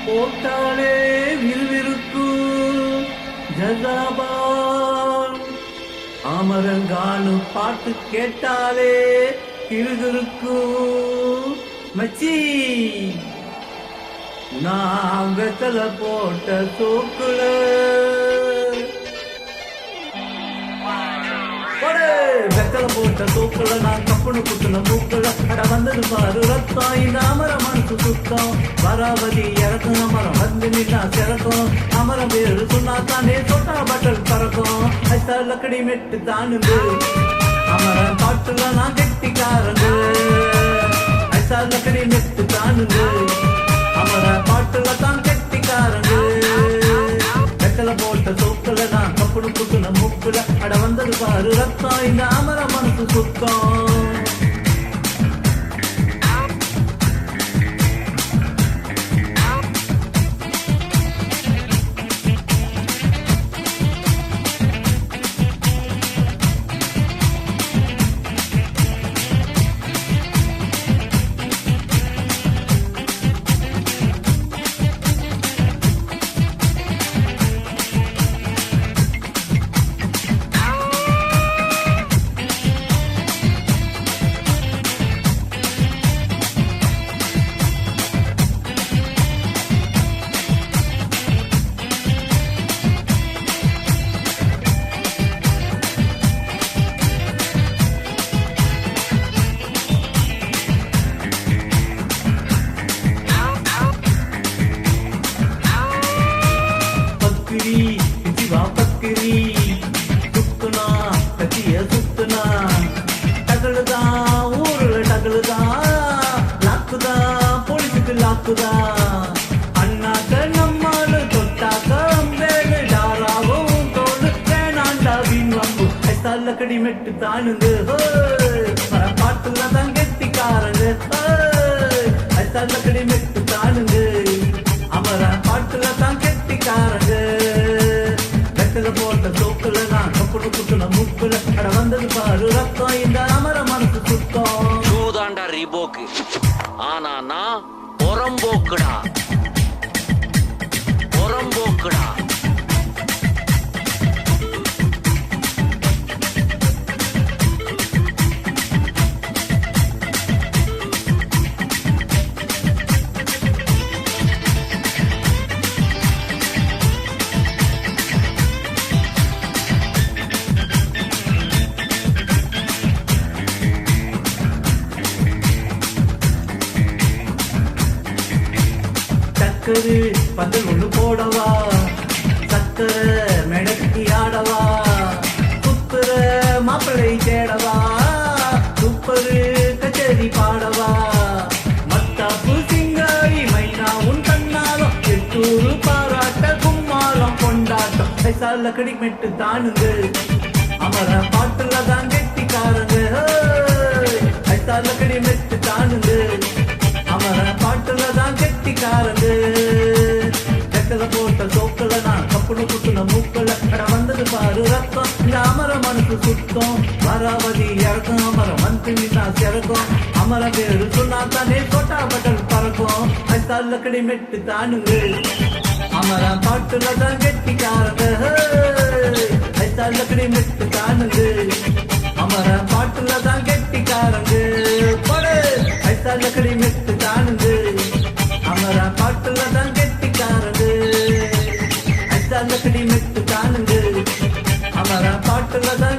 போட்டாலே விறுவிறுக்கு ஜசாபான் அமரங்கானு பாட்டு கேட்டாலே கிறுகிறுக்கு மச்சி நான் வெத்தல போட்ட தூக்குல வெத்தல போட்ட தூக்குல நான் கப்புனு குத்துன மூக்குல அட வந்தது பாரு ரத்தம் இந்த அமர மனசு சுத்தம் வராவதி இறக்கும் அமரம் வந்து நின்னா சிறக்கும் அமரம் பேரு சொன்னா தானே சொட்டா பட்டல் பறக்கும் ஐசா லக்கடி மெட்டு தானுங்க அமரம் பாட்டுல நான் கெட்டிக்காரங்க ஐசா லக்கடி மெட்டு தானுங்க அமர பாட்டுல தான் கெட்டிக்காரங்க வெத்தல போட்ட தூக்குல நான் கப்புனு குத்துன மூக்குல அட வந்தது பாரு ரத்தம் இந்த அமர மனசு சுத்தம் பக்கிரி சுத்துனா கத்திய சுத்துனா டகலுதான் ஊருல டகலுதான் லாக்குதான் போலீஸுக்கு லாக்குதான் அண்ணாக்க நம்மால தொட்டாக்க அம்பேலு டாராவும் தோடு வேணாண்டா வீண் வம்பு ஐசால கடி மெட்டு தானுங்க பாட்டுல தான் கெட்டிக்காரங்க ஐசால கடி மெட்டு தானுங்க அமர பாட்டுல தான் கெட்டிக்காரங்க போட்ட தூக்குல நான் கப்புனு குத்துன மூக்குல அட வந்தது பாரு ரத்தம் இந்த அமர மனசு சுத்தம் சூதாண்டா ரிபோக்கு ஆனா நான் புறம்போக்குடா புறம்போக்குடா சக்கரு பந்தல் ஒண்ணு போடவா சக்கர மெடக்கி ஆடவா குத்துற மாப்பிளை தேடவா சூப்பரு கச்சேரி பாடவா மத்தாப்பு சிங்காரி மைனா உன் கண்ணாலும் எட்டூரு பாராட்ட கும்மாரம் கொண்டாட்டம் ஐசால கடி மெட்டு தானுங்க அமர பாட்டுல தான் கெட்டிக்காரங்க ஐசால கடி மெட்டு தானுங்க அமர பாட்டுல தான் கெட்டிக்காரங்க வெத்தல போட்ட தோக்குல நான் கப்புனு குத்துன மூக்குல அட வந்தது பாரு ரத்தம் இந்த அமர மனசு சுத்தம் வராவதி இறக்கும் அமரம் வந்து நின்னா சிறக்கும் அமர பேரு சொன்னா தானே சொட்டா பட்டல் பறக்கும் ஐசால கடி மெட்டு தானுங்க அமர பாட்டுல தான் கெட்டிக்காரங்க ஐசால கடி மெட்டு தானுங்க அமர பாட்டுல தான் கெட்டிக்காரங்க ஐசால கடி மெட்டு தானுங்க அமர பாட்டுல தான் கெட்டிக்காரங்க ஐசால கடி மெட்டு தானுங்க அமர பாட்டுல தான்